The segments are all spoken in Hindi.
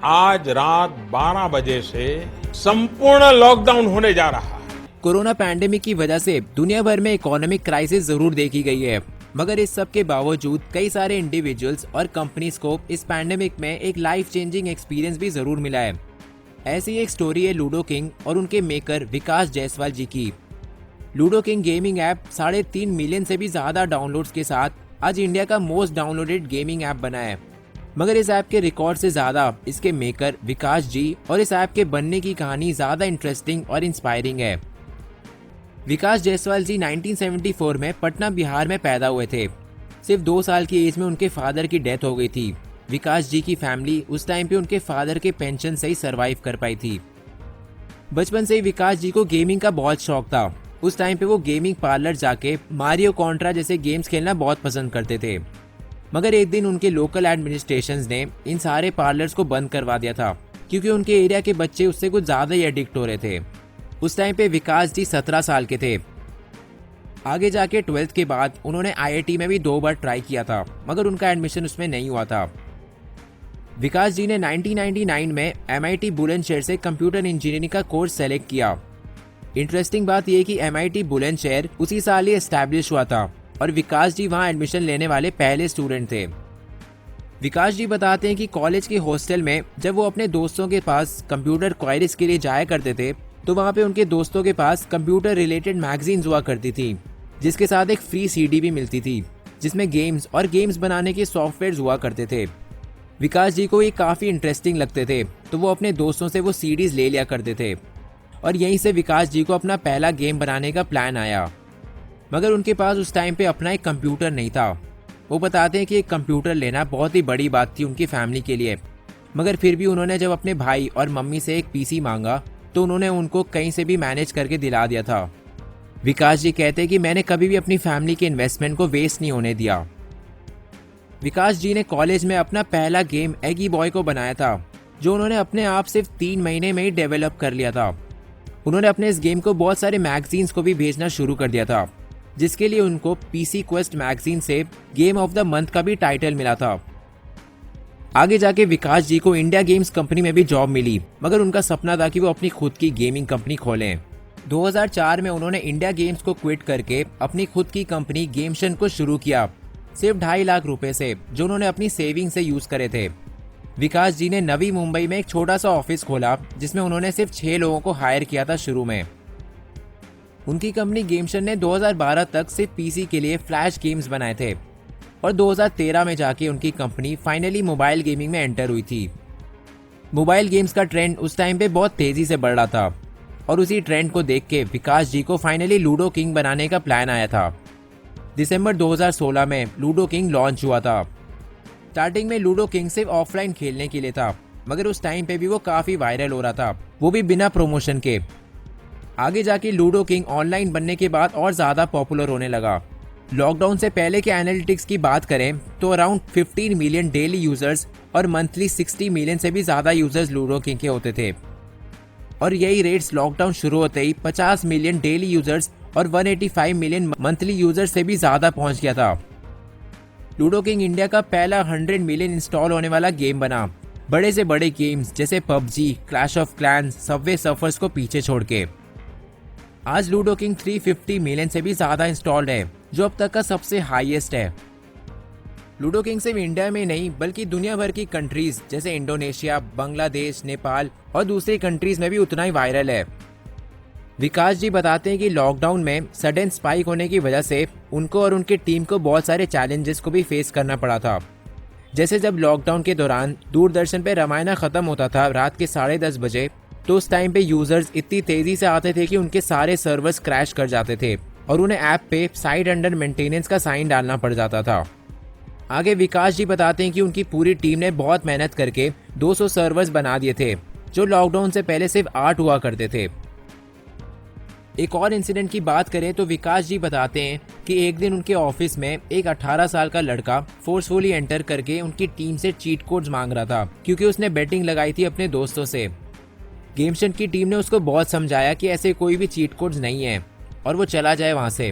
आज रात 12 बजे से संपूर्ण लॉकडाउन होने जा रहा है। कोरोना पैंडेमिक की वजह से दुनिया भर में इकोनॉमिक क्राइसिस जरूर देखी गई है, मगर इस सब के बावजूद कई सारे इंडिविजुअल्स और कंपनीज को इस पैंडेमिक में एक लाइफ चेंजिंग एक्सपीरियंस भी जरूर मिला है। ऐसी एक स्टोरी है लूडो किंग और उनके मेकर विकास जायसवाल जी की। Ludo king gaming app 3.5 million से भी ज्यादा डाउनलोड्स के साथ आज इंडिया का मोस्ट डाउनलोडेड गेमिंग ऐप बना है। मगर इस ऐप के रिकॉर्ड से ज्यादा इसके मेकर विकास जी और इस ऐप के बनने की कहानी ज्यादा इंटरेस्टिंग और इंस्पायरिंग है। विकास जायसवाल जी 1974 में पटना बिहार में पैदा हुए थे। सिर्फ 2 साल की एज में उनके फादर की डेथ हो गई थी। विकास जी की फैमिली उस टाइम पे उनके फादर के पेंशन से ही सरवाइव कर पाई थी। बचपन से ही विकास जी को गेमिंग का बहुत शौक था। उस टाइम पे वो गेमिंग पार्लर जाके मारियो कॉन्ट्रा जैसे गेम्स खेलना बहुत पसंद करते थे। मगर एक दिन उनके लोकल एडमिनिस्ट्रेशन ने इन सारे पार्लर्स को बंद करवा दिया था, क्योंकि उनके एरिया के बच्चे उससे कुछ ज्यादा ही एडिक्ट हो रहे थे। उस टाइम पे विकास जी 17 साल के थे। आगे जाके 12th के बाद उन्होंने IIT में भी 2 बार ट्राई किया था, मगर उनका एडमिशन उसमें नहीं हुआ था। विकास जी ने 1999 में MIT बुलंदशहर से कंप्यूटर इंजीनियरिंग का कोर्स सेलेक्ट किया। इंटरेस्टिंग बात यह कि MIT बुलंदशहर उसी साल ही एस्टैब्लिश हुआ था और विकास जी वहां एडमिशन लेने वाले पहले स्टूडेंट थे। विकास जी बताते हैं कि कॉलेज के हॉस्टल में जब वो अपने दोस्तों के पास कंप्यूटर क्वायरीज के लिए जाया करते थे, तो वहाँ पे उनके दोस्तों के पास कंप्यूटर रिलेटेड मैगजीन्स हुआ करती थी, जिसके साथ एक फ्री CD भी मिलती थी, जिसमें गेम्स और गेम्स बनाने के सॉफ्टवेयर हुआ करते थे। विकास जी को ये काफ़ी इंटरेस्टिंग लगते थे, तो वो अपने दोस्तों से वो CDs ले लिया करते थे और यहीं से विकास जी को अपना पहला गेम बनाने का प्लान आया। मगर उनके पास उस टाइम पे अपना एक कंप्यूटर नहीं था। वो बताते हैं कि एक कंप्यूटर लेना बहुत ही बड़ी बात थी उनकी फैमिली के लिए, मगर फिर भी उन्होंने जब अपने भाई और मम्मी से एक PC मांगा तो उन्होंने उनको कहीं से भी मैनेज करके दिला दिया था। विकास जी कहते हैं कि मैंने कभी भी अपनी फैमिली के इन्वेस्टमेंट को वेस्ट नहीं होने दिया। विकास जी ने कॉलेज में अपना पहला गेम एगी बॉय को बनाया था, जो उन्होंने अपने आप सिर्फ 3 महीने में ही डेवलप कर लिया था। उन्होंने अपने इस गेम को बहुत सारे मैगजीन्स को भी भेजना शुरू कर दिया था, जिसके लिए उनको PC क्वेस्ट मैगजीन से गेम ऑफ द मंथ का भी टाइटल मिला था। आगे जाके विकास जी को इंडिया गेम्स कंपनी में भी जॉब मिली, मगर उनका सपना था कि वो अपनी खुद की गेमिंग कंपनी खोलें। 2004 में उन्होंने इंडिया गेम्स को क्विट करके अपनी खुद की कंपनी गेमशन को शुरू किया, सिर्फ 2.5 लाख रुपए से, जो उन्होंने अपनी सेविंग से यूज करे थे। विकास जी ने नवी मुंबई में एक छोटा सा ऑफिस खोला, जिसमें उन्होंने सिर्फ 6 लोगों को हायर किया था शुरू में। उनकी कंपनी गेमशन ने 2012 तक सिर्फ PC के लिए फ्लैश गेम्स बनाए थे और 2013 में जाके उनकी कंपनी फाइनली मोबाइल गेमिंग में एंटर हुई थी। मोबाइल गेम्स का ट्रेंड उस टाइम पे बहुत तेजी से बढ़ रहा था और उसी ट्रेंड को देख के विकास जी को फाइनली लूडो किंग बनाने का प्लान आया था। दिसंबर 2016 में लूडो किंग लॉन्च हुआ था। स्टार्टिंग में लूडो किंग सिर्फ ऑफलाइन खेलने के लिए था, मगर उस टाइम पे भी वो काफी वायरल हो रहा था, वो भी बिना प्रमोशन के। आगे जाके लूडो किंग ऑनलाइन बनने के बाद और ज्यादा पॉपुलर होने लगा। लॉकडाउन से पहले के एनालिटिक्स की बात करें तो अराउंड 15 मिलियन डेली यूजर्स और मंथली 60 मिलियन से भी ज्यादा यूजर्स लूडो किंग के होते थे, और यही रेट्स लॉकडाउन शुरू होते ही 50 मिलियन डेली यूजर्स और 185 मिलियन मंथली यूजर्स से भी ज्यादा पहुंच गया था। लूडो किंग इंडिया का पहला 100 मिलियन इंस्टॉल होने वाला गेम बना, बड़े से बड़े गेम्स जैसे PUBG, clash of clans, Subway surfers को पीछे छोड़ के। आज लूडो किंग 350 मिलियन से भी ज्यादा इंस्टॉल्ड है, जो अब तक का सबसे हाईएस्ट है। लूडो किंग सिर्फ इंडिया में नहीं बल्कि दुनिया भर की कंट्रीज जैसे इंडोनेशिया, बांग्लादेश, नेपाल और दूसरी कंट्रीज में भी उतना ही वायरल है। विकास जी बताते हैं कि लॉकडाउन में सडन स्पाइक होने की वजह से उनको और उनकी टीम को बहुत सारे चैलेंजेस को भी फेस करना पड़ा था। जैसे जब लॉकडाउन के दौरान दूरदर्शन पे रामायण खत्म होता था रात के 10:30 बजे, तो उस टाइम पे यूजर्स इतनी तेजी से आते थे कि उनके सारे सर्वर्स क्रैश कर जाते थे और उन्हें ऐप पे साइट अंडर मेंटेनेंस का साइन डालना पड़ जाता था। आगे विकास जी बताते हैं कि उनकी पूरी टीम ने बहुत मेहनत करके 200 सर्वर्स बना दिए थे, जो लॉकडाउन से पहले सिर्फ 8 हुआ करते थे। एक और इंसिडेंट की बात करें तो विकास जी बताते हैं कि एक दिन उनके ऑफिस में एक 18 साल का लड़का फोर्सफुली एंटर करके उनकी टीम से चीट कोड्स मांग रहा था, क्योंकि उसने बेटिंग लगाई थी अपने दोस्तों से। गेमशन की टीम ने उसको बहुत समझाया कि ऐसे कोई भी चीट कोड्स नहीं है और वो चला जाए वहां से,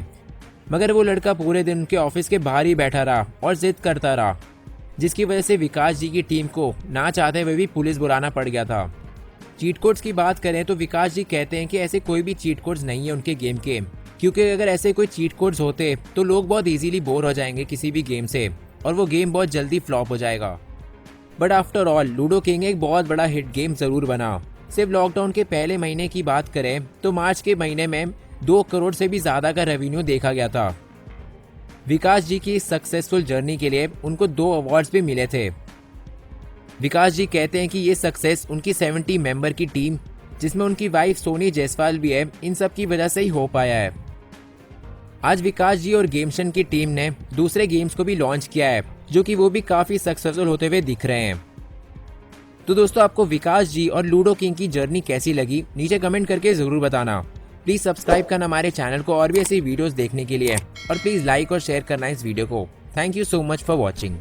मगर वो लड़का पूरे दिन उनके ऑफिस के बाहर ही बैठा रहा और जिद करता रहा। जिसकी वजह से विकास जी की टीम को ना चाहते हुए भी पुलिस बुलाना पड़ गया था। चीट कोड्स की बात करें तो विकास जी कहते हैं कि ऐसे कोई भी चीट कोड्स नहीं है उनके गेम के, क्योंकि अगर ऐसे कोई चीट कोड्स होते तो लोग बहुत इजीली बोर हो जाएंगे किसी भी गेम से और वो गेम बहुत जल्दी फ्लॉप हो जाएगा। But after all ludo king एक बहुत बड़ा हिट गेम जरूर बना। सिर्फ लॉकडाउन के पहले महीने की बात करें तो मार्च के महीने में 2 करोड़ से भी ज्यादा का रेवेन्यू देखा गया था। विकास जी की इस सक्सेसफुल जर्नी के लिए उनको 2 अवार्ड्स भी मिले थे। विकास जी कहते हैं कि ये सक्सेस उनकी 70 मेंबर की टीम, जिसमें उनकी वाइफ सोनी जायसवाल भी है, इन सब की वजह से ही हो पाया है। आज विकास जी और गेमशन की टीम ने दूसरे गेम्स को भी लॉन्च किया है, जो कि वो भी काफी सक्सेसफुल होते हुए दिख रहे हैं। तो दोस्तों, आपको विकास जी और लूडो किंग की जर्नी कैसी लगी, नीचे कमेंट करके जरूर बताना। प्लीज सब्सक्राइब करना हमारे चैनल को और भी ऐसी वीडियोस देखने के लिए, और प्लीज लाइक और शेयर करना इस वीडियो को। Thank you so much for watching.